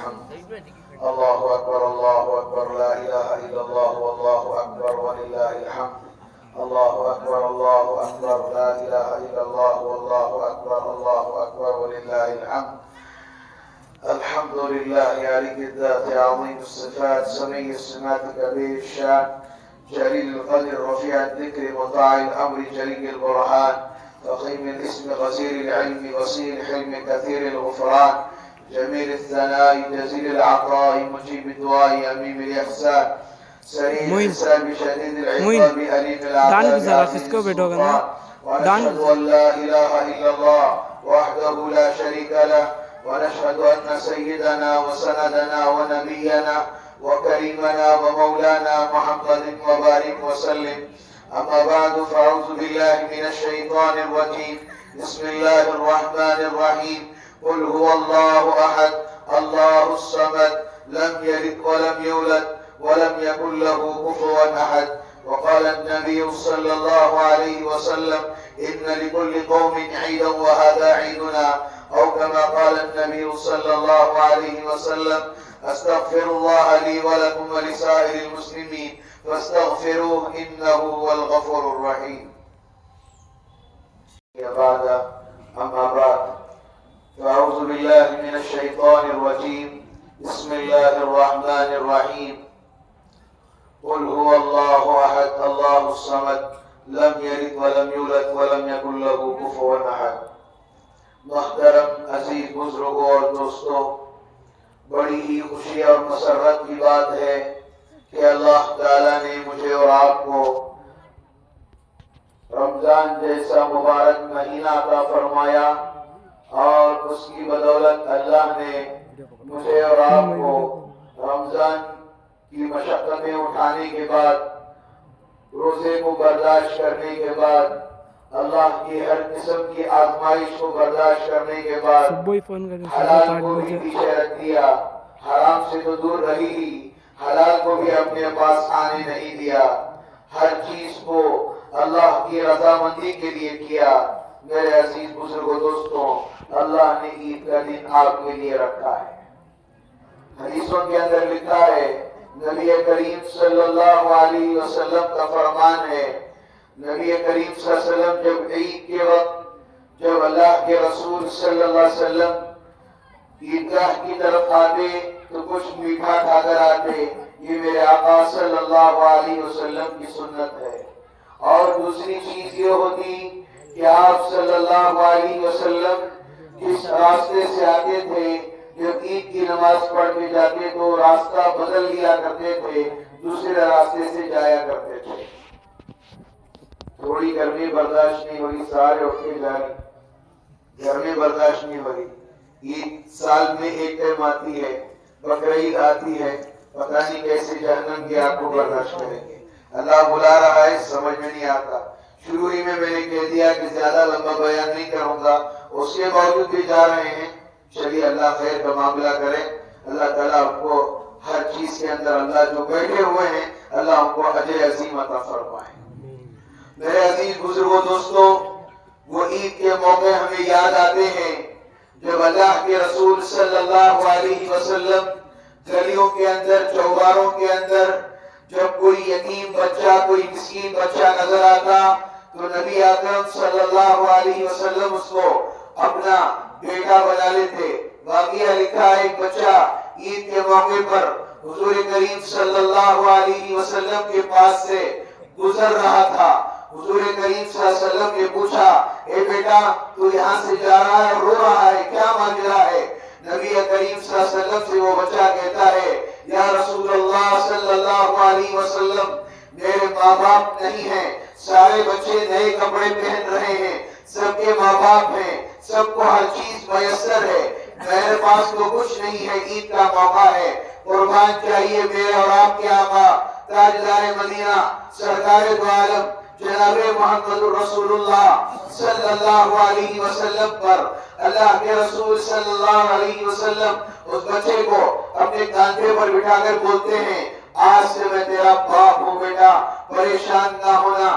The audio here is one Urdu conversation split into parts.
الحمد اللہ اکبر لا الہ الا اللہ واللہ اکبر وللہ الحمد اللہ اکبر لا الہ الا اللہ واللہ اکبر وللہ الحمد الحمد لله عالي الذات عظيم الصفات سمي السمات كبير الشان جليل القدر رفيع الذكر مطاع الأمر جلي البرهان فخيم الاسم غزير العلم بصير الحلم كثير الغفران جميل الثناء جزيل العطاء مجيب الدعاء أميم الإحسان سريع الحساب شديد العقاب أليم العذاب السلطان ونشهد أن لا إله إلا الله وحده لا شريك له ونشهد أن سيدنا وسندنا ونبينا وكريمنا ومولانا محمد وبارك وسلم أما بعد فأعوذ بالله من الشيطان الرجيم بسم الله الرحمن الرحيم قل هو الله أحد الله الصمد لم يلد ولم يولد ولم يكن له كفوا أحد وقال النبي صلى الله عليه وسلم إن لكل قوم عيدا وهذا عيدنا أو كما قال النبي صلى الله عليه وسلم أستغفر الله لي ولكم ولسائر المسلمين فاستغفروه إنه هو الغفور الرحيم أما بعد فأعوذ بالله من الشيطان الرجيم بسم الله الرحمن الرحيم قل هو الله أحد الله الصمد لم يلد ولم يولد ولم يكن له كفوا أحد محترم عزیز بزرگوں اور دوستوں، بڑی ہی خوشی اور مسرت کی بات ہے کہ اللہ تعالیٰ نے مجھے اور آپ کو رمضان جیسا مبارک مہینہ عطا فرمایا اور اس کی بدولت اللہ نے مجھے اور آپ کو رمضان کی مشقتیں اٹھانے کے بعد، روزے کو برداشت کرنے کے بعد، اللہ کی ہر قسم کی آزمائش کو برداشت کرنے کے بعد حلال کو بھی پیچھے رکھ دیا، حرام سے تو دور رہی ہی، حلال کو بھی اپنے پاس آنے نہیں دیا، ہر چیز کو اللہ کی رضامندی کے لیے کیا۔ میرے عزیز بزرگوں دوستوں، اللہ نے عید کا دن آپ کے لیے رکھا ہے۔ حدیثوں کے اندر لکھا ہے، نبی کریم صلی اللہ علیہ وسلم کا فرمان ہے، نبی کریم صلی اللہ علیہ وسلم جب عید کے وقت جب اللہ کے رسول صلی اللہ علیہ وسلم عیدگاہ کی طرف آتے تو کچھ میٹھا کھا کر آتے، یہ میرے آقا صلی اللہ علیہ وسلم کی سنت ہے۔ اور دوسری چیز یہ ہوتی کہ آپ صلی اللہ علیہ وسلم جس راستے سے آتے تھے، جب عید کی نماز پڑھ کے جاتے تو راستہ بدل لیا کرتے تھے، دوسرے راستے سے جایا کرتے تھے۔ تھوڑی گرمی برداشت نہیں ہوئی، سارے اٹھ کے جا رہی، گرمی برداشت نہیں ہوئی۔ عید سال میں ایک ٹائم آتی ہے، بقرعید آتی ہے، پتہ نہیں کیسے جہنم کی آگ کو برداشت کریں گے۔ اللہ بلا رہا ہے، سمجھ میں نہیں آتا۔ شروع ہی میں نے کہہ دیا کہ زیادہ لمبا بیان نہیں کروں گا، اس کے باوجود بھی جا رہے ہیں۔ چلیے اللہ خیر کا معاملہ کرے، اللہ تعالیٰ آپ کو ہر چیز کے اندر، اللہ جو بیٹھے ہوئے ہیں اللہ ان کو اجر عظیم عطا فرمائے۔ میرے عزیز بزرگوں دوستوں، وہ عید کے موقع ہمیں یاد آتے ہیں جب اللہ کے رسول صلی اللہ علیہ وسلم گلیوں کے اندر، چوباروں کے اندر جب کوئی یتیم بچہ، کوئی مسکین بچہ نظر آتا تو نبی اکرم صلی اللہ علیہ وسلم اس کو اپنا بیٹا بنا لیتے۔ واقعہ لکھا ہے، ایک بچہ عید کے موقع پر حضور کریم صلی اللہ علیہ وسلم کے پاس سے گزر رہا تھا۔ حضور کریم صلی اللہ علیہ وسلم نے پوچھا، اے بیٹا تو یہاں سے جا رہا ہے، رو رہا ہے، کیا ماجرا ہے؟ نبی کریم صلی اللہ علیہ وسلم سے وہ بچہ کہتا ہے، یا رسول اللہ صلی اللہ علیہ وسلم، میرے ماں باپ نہیں ہیں، سارے بچے نئے کپڑے پہن رہے ہیں، سب کے ماں باپ ہیں، سب کو ہر چیز میسر ہے، میرے پاس تو کچھ نہیں ہے، عید کا موقع ہے، قربان چاہیے میرے اور آپ کے آقا تاجدار مدینہ سرکار دو عالم جناب محمد رسول اللہ صلی اللہ علیہ وسلم پر۔ اللہ کے رسول صلی اللہ علیہ وسلم اس بچے کو اپنے کاندھے پر بٹھا کر بولتے ہیں، آج سے میں تیرا باپ ہوں بیٹا، پریشان نہ ہونا،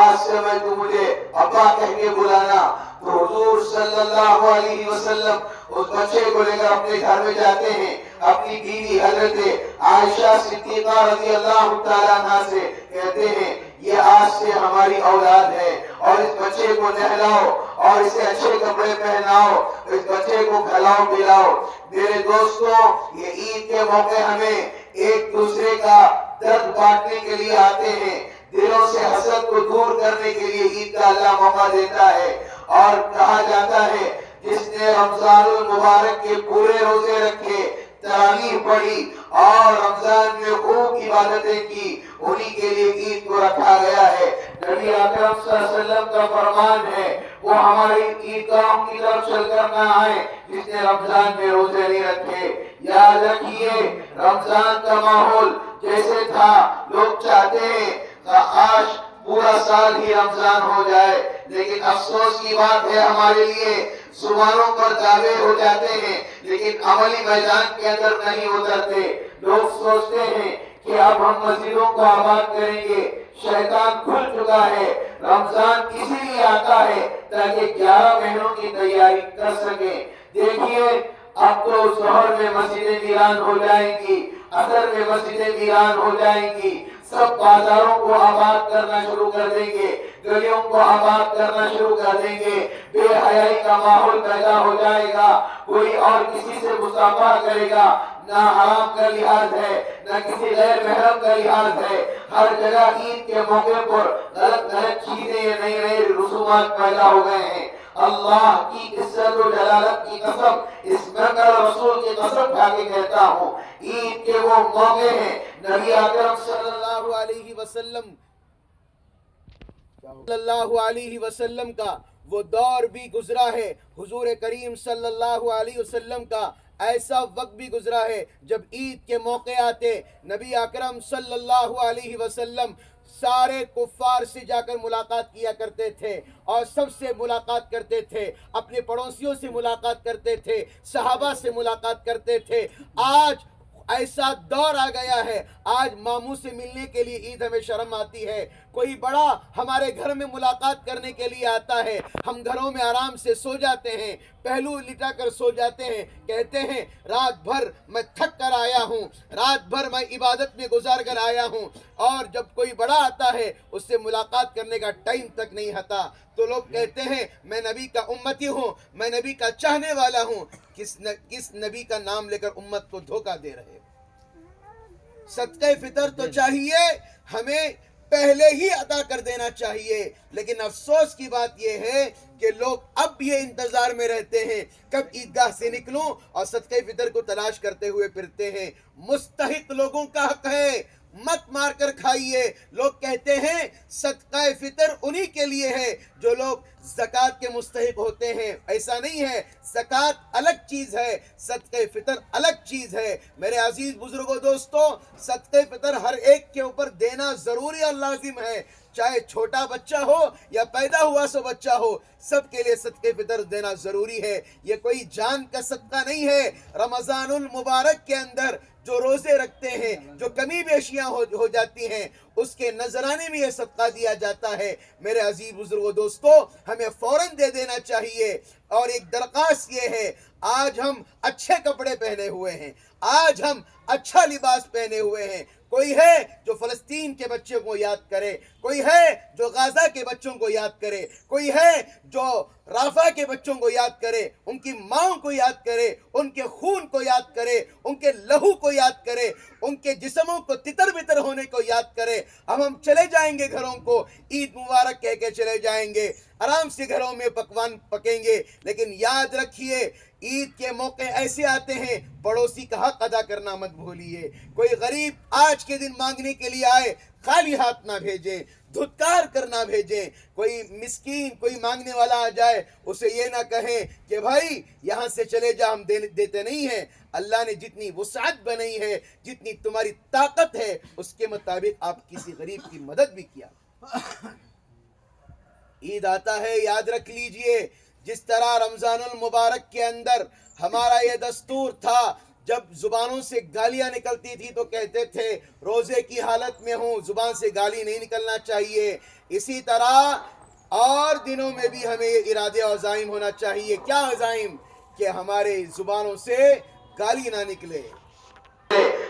آج سے میں تو مجھے ابا کہہ کے بلانا، تو حضور صلی اللہ علیہ وسلم اس بچے کو لے کر اپنے گھر میں جاتے ہیں، اپنی بیوی حضرت عائشہ صدیقہ رضی اللہ تعالیٰ عنہ سے کہتے ہیں یہ آج سے ہماری اولاد ہے، اور اس بچے کو نہلاؤ اور اسے اچھے کپڑے پہناؤ، اس بچے کو کھلاؤ پلاؤ۔ میرے دوستوں، یہ عید کے موقع ہمیں ایک دوسرے کا درد بانٹنے کے لیے آتے ہیں، دلوں سے حسد کو دور کرنے کے لیے عید کا اللہ موقع دیتا ہے۔ اور کہا جاتا ہے جس نے رمضان المبارک کے پورے روزے رکھے، تراویح پڑھی اور رمضان میں خوب عبادتیں کی، انہی کے لیے عید کو رکھا گیا ہے۔ نبی اکرم صلی اللہ علیہ وسلم کا فرمان ہے وہ ہماری عیدگاہوں کی طرف چل کر نہ آئے جس نے رمضان میں روزے نہیں رکھے۔ یاد رکھیے رمضان کا ماحول جیسے تھا، لوگ چاہتے ہیں کاش پورا سال ہی رمضان ہو جائے، لیکن افسوس کی بات ہے ہمارے لیے زبانوں پر دعوے ہو جاتے ہیں لیکن عملی میدان کے اندر نہیں اترتے۔ لوگ سوچتے ہیں کہ اب ہم مسجدوں کو آباد کریں گے، شیطان کھل چکا ہے، رمضان اسی لیے آتا ہے تاکہ 11 مہینوں کی تیاری کر سکیں۔ دیکھیے اب تو ظہر میں مسجدیں ویران ہو جائیں گی، عصر میں مسجدیں ویران ہو جائیں گی، سب بازاروں کو آباد کرنا شروع کر دیں گے، گلیوں کو آباد کرنا شروع کر دیں گے، بے حیائی کا ماحول پیدا ہو جائے گا، کوئی اور کسی سے مصافحہ کرے گا، نہ حرام کا لحاظ ہے نہ کسی غیر محرم کا لحاظ ہے، ہر جگہ عید کے موقع پر غلط چیزیں یا نئی نئی رسومات پیدا ہو گئے ہیں۔ اللہ کی عزت و جلالت کی قسم، اس مقدر رسول کی قسم کھا کے کہتا ہوں عید کے وہ موقع ہیں نبی اکرم صلی اللہ علیہ وسلم کا وہ دور بھی گزرا ہے، حضور کریم صلی اللہ علیہ وسلم کا ایسا وقت بھی گزرا ہے جب عید کے موقع آتے نبی اکرم صلی اللہ علیہ وسلم سارے کفار سے جا کر ملاقات کیا کرتے تھے اور سب سے ملاقات کرتے تھے، اپنے پڑوسیوں سے ملاقات کرتے تھے، صحابہ سے ملاقات کرتے تھے۔ آج ایسا دور آ گیا ہے، آج ماموں سے ملنے کے لیے عید ہمیں شرم آتی ہے، کوئی بڑا ہمارے گھر میں ملاقات کرنے کے لیے آتا ہے، ہم گھروں میں آرام سے سو جاتے ہیں، پہلو لٹا کر سو جاتے ہیں، کہتے ہیں رات بھر میں تھک کر آیا ہوں، رات بھر میں عبادت میں گزار کر آیا ہوں، اور جب کوئی بڑا آتا ہے اس سے ملاقات کرنے کا ٹائم تک نہیں ہوتا، تو لوگ کہتے ہیں میں نبی کا امتی ہوں، میں نبی کا چاہنے والا ہوں۔ کس نبی کا نام لے کر امت کو دھوکہ دے رہے؟ صدقہ فطر تو چاہیے ہمیں پہلے ہی عطا کر دینا چاہیے، لیکن افسوس کی بات یہ ہے کہ لوگ اب یہ انتظار میں رہتے ہیں کب عیدگاہ سے نکلوں اور صدقہ فطر کو تلاش کرتے ہوئے پھرتے ہیں۔ مستحق لوگوں کا حق ہے، مت مار کر کھائیے۔ لوگ کہتے ہیں صدقہ فطر انہی کے لیے ہے جو لوگ زکوٰۃ کے مستحق ہوتے ہیں، ایسا نہیں ہے، زکوٰۃ الگ چیز ہے، صدقہ فطر الگ چیز ہے۔ میرے عزیز بزرگوں دوستوں، صدقہ فطر ہر ایک کے اوپر دینا ضروری اور لازم ہے، چاہے چھوٹا بچہ ہو یا پیدا ہوا سو بچہ ہو، سب کے لیے صدقہ فطر دینا ضروری ہے۔ یہ کوئی جان کا صدقہ نہیں ہے۔ رمضان المبارک کے اندر جو روزے رکھتے ہیں، جو کمی بیشیاں ہو جاتی ہیں، اس کے نذرانے میں یہ صدقہ دیا جاتا ہے۔ میرے عزیز بزرگوں دوستو، ہمیں فوراً دے دینا چاہیے۔ اور ایک درخواست یہ ہے، آج ہم اچھے کپڑے پہنے ہوئے ہیں، آج ہم اچھا لباس پہنے ہوئے ہیں، کوئی ہے جو فلسطین کے بچوں کو یاد کرے، کوئی ہے جو غزہ کے بچوں کو یاد کرے، کوئی ہے جو رافع کے بچوں کو یاد کرے، ان کی ماں کو یاد کرے، ان کے خون کو یاد کرے، ان کے لہو کو یاد کرے، ان کے جسموں کو تتر بتر ہونے کو یاد کرے۔ اب ہم چلے جائیں گے گھروں کو، عید مبارک کہہ کے چلے جائیں گے، آرام سے گھروں میں پکوان پکیں گے، لیکن یاد رکھیے عید کے موقع ایسے آتے ہیں، پڑوسی کا حق ادا کرنا مت بھولیے۔ کوئی غریب آج کے دن مانگنے کے لیے آئے، خالی ہاتھ نہ بھیجیں، دھتکار کر نہ بھیجیں۔ کوئی مسکین کوئی مانگنے والا آ جائے، اسے یہ نہ کہیں کہ بھائی یہاں سے چلے جا، ہم دیتے نہیں ہیں۔ اللہ نے جتنی وسعت بنائی ہے، جتنی تمہاری طاقت ہے، اس کے مطابق آپ کسی غریب کی مدد بھی کیا۔ عید آتا ہے، یاد رکھ لیجئے، جس طرح رمضان المبارک کے اندر ہمارا یہ دستور تھا، جب زبانوں سے گالیاں نکلتی تھی تو کہتے تھے روزے کی حالت میں ہوں، زبان سے گالی نہیں نکلنا چاہیے۔ اسی طرح اور دنوں میں بھی ہمیں یہ ارادے اور عزائم ہونا چاہیے. کیا عزائم؟ کہ ہمارے زبانوں سے گالی نہ نکلے،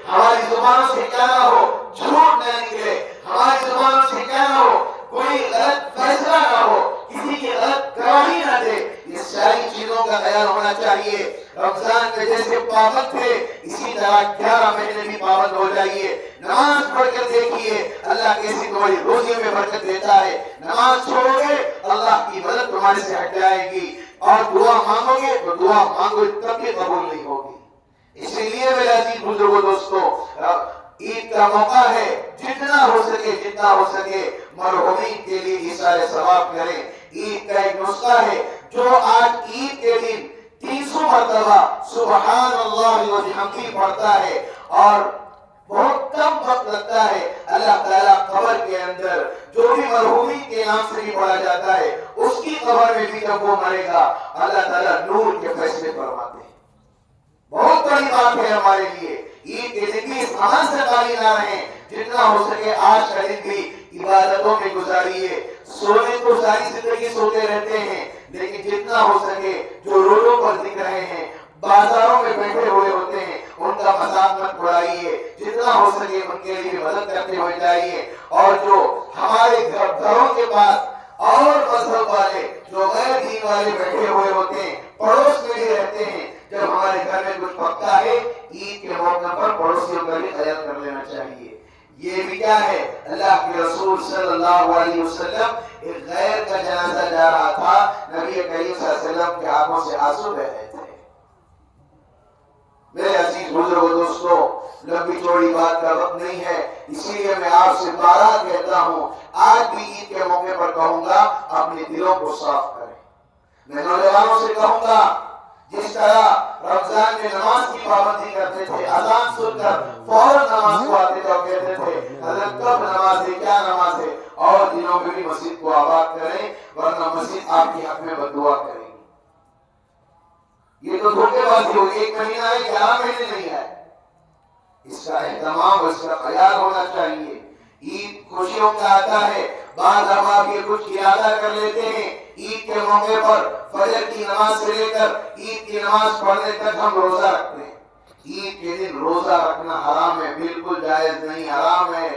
ہماری زبانوں سے کیا نہ ہو جھوٹ نہ نکلے، ہماری زبانوں سے کیا نہ ہو کوئی غلط فیصلہ نہ ہو، کسی کی غلط گواہی نہ دے. یہ ساری چیزوں کا خیال ہونا چاہیے. رمضان میں جیسے پابند تھے اسی طرح 11 مہینے بھی پابند ہو جائیے. نماز پڑھ کر دیکھیے اللہ کیسی تمہاری روزیوں میں برکت دیتا ہے. نماز چھوڑو گے اللہ کی مدد تمہارے سے ہٹ جائے گی، اور دعا مانگو گے تو دعا مانگو تب بھی قبول نہیں ہوگی. اسی لیے میرے عزیز بزرگوں دوستوں، عید کا موقع ہے، جتنا ہو سکے مرحومین کے لیے ایثار ثواب کریں. عید کا ایک نسخہ ہے، جو آج عید کے دن 300 مرتبہ سبحان اللہ و بحمدہ پڑھتا ہے اور بہت کم وقت لگتا ہے، اللہ تعالیٰ قبر کے اندر جو بھی مرحومین کے نام سے بھی پڑھا جاتا ہے اس کی قبر میں بھی جب وہ مرے گا اللہ تعالیٰ نور کے فیصلے فرماتے ہیں. بہت بڑی بات ہے ہمارے لیے. عید کے دن بھی اس عمل سے خالی نہ رہیں، جتنا ہو سکے آج کا دن بھی عبادتوں میں گزاریے. سونے کو ساری زندگی سوتے رہتے ہیں، لیکن جتنا ہو سکے جو روڈوں پر دکھ رہے ہیں، بازاروں میں بیٹھے ہوئے ہوتے ہیں، ان کا مذاق مت اڑائیے. جتنا ہو سکے ان کے لیے مدد کرتے ہوئے جائیے. اور جو ہمارے گھروں کے پاس اور مذہب والے جو غیر دین والے بیٹھے ہوئے ہوتے ہیں، پڑوس میں بھی رہتے ہیں، جب ہمارے گھر میں کچھ پکتا ہے عید کے موقع پر پڑوسیوں کا بھی خیال کر لینا چاہیے. یہ بھی کیا ہے، اللہ کے رسول صلی اللہ علیہ وسلم ایک غیر کا جنازہ جا رہا تھا، نبی کریم صلی اللہ علیہ وسلم کے آنکھوں سے آنسو بہ رہے تھے. میرے عزیز بزرگوں دوستوں، لمبی چوڑی بات کا وقت نہیں ہے، اسی لیے میں آپ سے بارہا کہتا ہوں، آج بھی عید کے موقع پر کہوں گا اپنے دلوں کو صاف کریں. میں نوجوانوں سے کہوں گا جس طرح رمضان میں نماز کی پابندی کرتے تھے، اذان سن کر فوراً نماز کو آتے تھے اور کہتے تھے حضرت کب نماز ہے، کیا نماز ہے، اور دنوں میں بھی مسجد کو آباد کریں ورنہ مسجد آپ کے حق میں بددعا کرے گی. یہ تو دھوکے بازی ہوگی. 1 مہینہ ہے، 11 مہینے نہیں ہے. اس کا اہتمام اور اس کا خیال ہونا چاہیے. عید خوشیوں کا آتا ہے، بعض احباب یہ کچھ ارادہ کر لیتے ہیں عید کے موقع پر فجر کی نماز سے لے کر عید کی نماز پڑھنے تک ہم روزہ رکھتے ہیں. عید کے دن روزہ رکھنا حرام ہے، بالکل جائز نہیں، حرام ہے.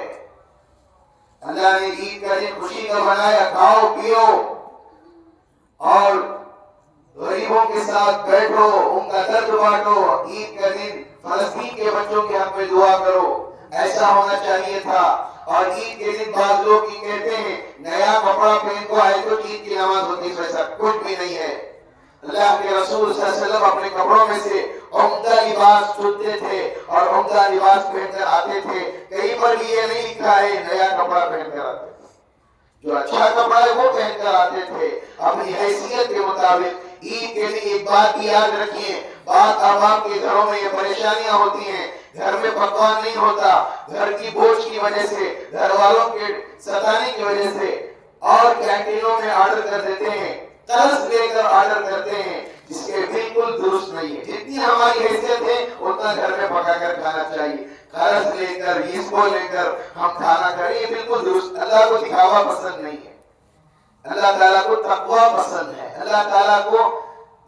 اللہ نے عید کا دن خوشی کا بنایا، کھاؤ پیو اور غریبوں کے ساتھ بیٹھو، ان کا درد بانٹو. عید کا دن فلسطین کے بچوں کے حق میں دعا کرو، ایسا ہونا چاہیے تھا. اور عید کے دن بعض لوگ کی کہتے ہیں نیا کپڑا پہن کو آئے تو عید کی نماز ہوتی ہے، ایسا کچھ بھی نہیں ہے. اللہ کے رسول صلی اللہ علیہ وسلم اپنے کپڑوں میں سے عمدہ لباس چنتے تھے اور عمدہ لباس پہن کر آتے تھے. کہیں پر بھی یہ نہیں لکھا ہے نیا کپڑا پہن کر آتے تھے. جو اچھا کپڑا ہے وہ پہن کر آتے تھے اپنی حیثیت کے مطابق. عید کے لیے ایک بات یاد رکھیے، بعض احباب کے گھروں میں یہ پریشانیاں ہوتی ہیں، گھر میں پکوان نہیں ہوتا، گھر کی بوجھ کی وجہ سے، گھر والوں کے ستانے کی وجہ سے، اور کینٹینوں میں آرڈر کر دیتے ہیں، قرض لے کر آرڈر کرتے ہیں، جس کے بالکل درست نہیں ہے. جتنی ہماری حیثیت ہے اتنا گھر میں پکا کر کھانا چاہیے. قرض لے کر اس کو لے کر ہم کھانا کریں، یہ بالکل درست. اللہ کو دکھاوا پسند نہیں ہے، اللہ تعالیٰ کو تقویٰ پسند ہے، اللہ تعالیٰ کو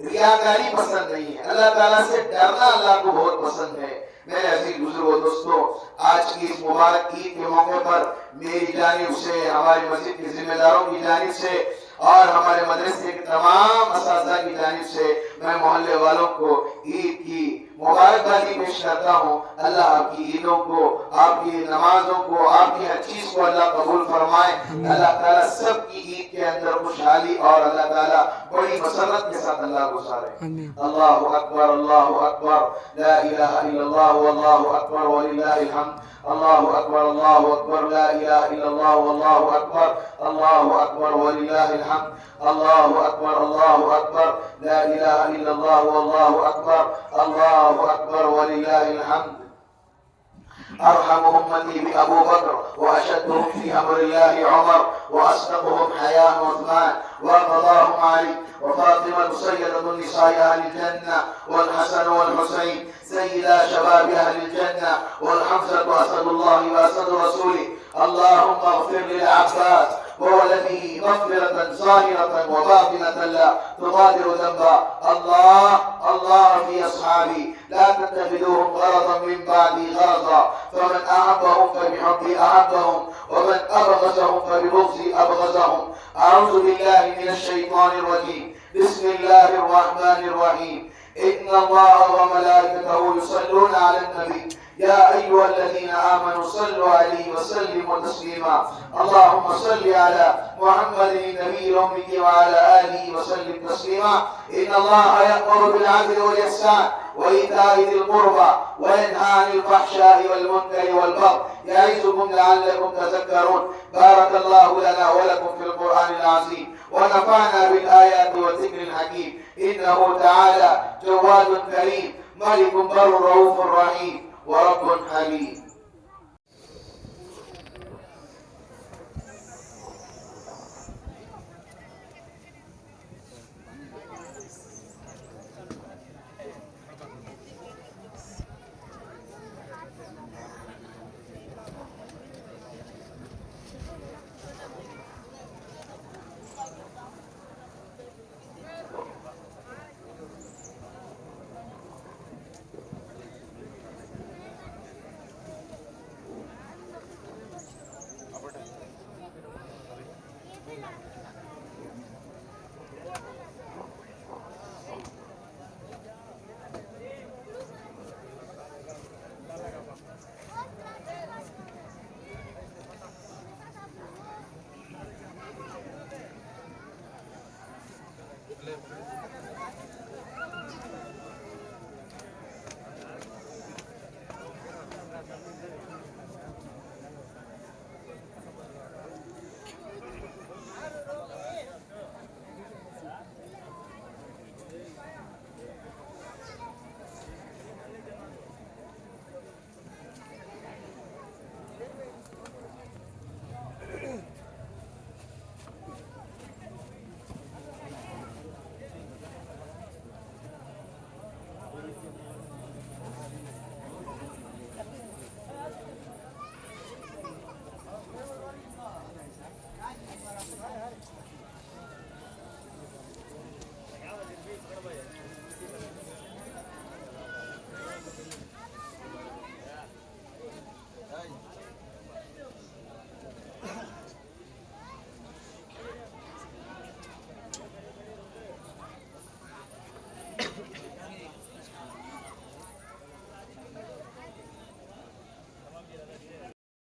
ریاکاری پسند نہیں ہے، اللہ تعالیٰ سے ڈرنا اللہ کو بہت پسند ہے. میرے عزیز بزرگوں دوستوں، آج کی اس مبارک عید کے موقع پر میری جانب سے، ہماری مسجد کے ذمہ داروں کی جانب سے اور ہمارے مدرسے کے تمام اساتذہ کی جانب سے میں محلے والوں کو عید کی مبارکبادی پیش کرتا ہوں. اللہ آپ کی عیدوں کو، آپ کی نمازوں کو، آپ کی ہر چیز کو اللہ قبول فرمائے. اللہ تعالیٰ سب کی عید کے اندر خوشحالی اور اللہ تعالیٰ بڑی مسرت کے ساتھ اللہ گزارے. اللہ اکبر، اللہ اکبر، لا الہ الا اللہ واللہ اکبر وللہ الحمد. اللہ اکبر، اللہ اکبر، لا الہ الا اللہ واللہ اکبر، اللہ اکبر وللہ الحمد. اللہ اکبر، اللہ اکبر، لا الہ الا اللہ واللہ اکبر، اللہ اکبر وللہ الحمد. ارحم امتی بابو بکر واشدهم في امر الله عمر واصدقهم حياء عثمان وقضاهم علي وفاطمة سيدة النساء اهل الجنة والحسن والحسين سيدا شباب اهل الجنة والحمزة اسد الله واسد رسوله. اللهم اغفر للعباس وهو الذي مغفرة ظاهرة وباطنة لا تغادر ذنبا. الله في أصحابي لا تتخذوهم غرضا من بعدي غرضا، فمن أحبهم فبحبي أحبهم، ومن أبغضهم فببغضي أبغضهم. أعوذ بالله من الشيطان الرجيم. بسم الله الرحمن الرحيم. إن الله وملائكته يصلون على النبي يا أيها الذين آمنوا صلوا عليه وسلموا تسليما. اللهم صل على محمد النبي الأمي وعلى آله وسلم تسليما. إن الله يأمر بالعدل والإحسان وإيتاء ذي القربى وينهى عن الفحشاء والمنكر والبغي يعظكم لعلكم تذكرون. بارك الله لنا ولكم في القرآن العظيم، ونفعنا بالآيات والذكر الحكيم. إنه تعالى جواد كريم، ملك بر رؤوف رحيم، ورب حليم.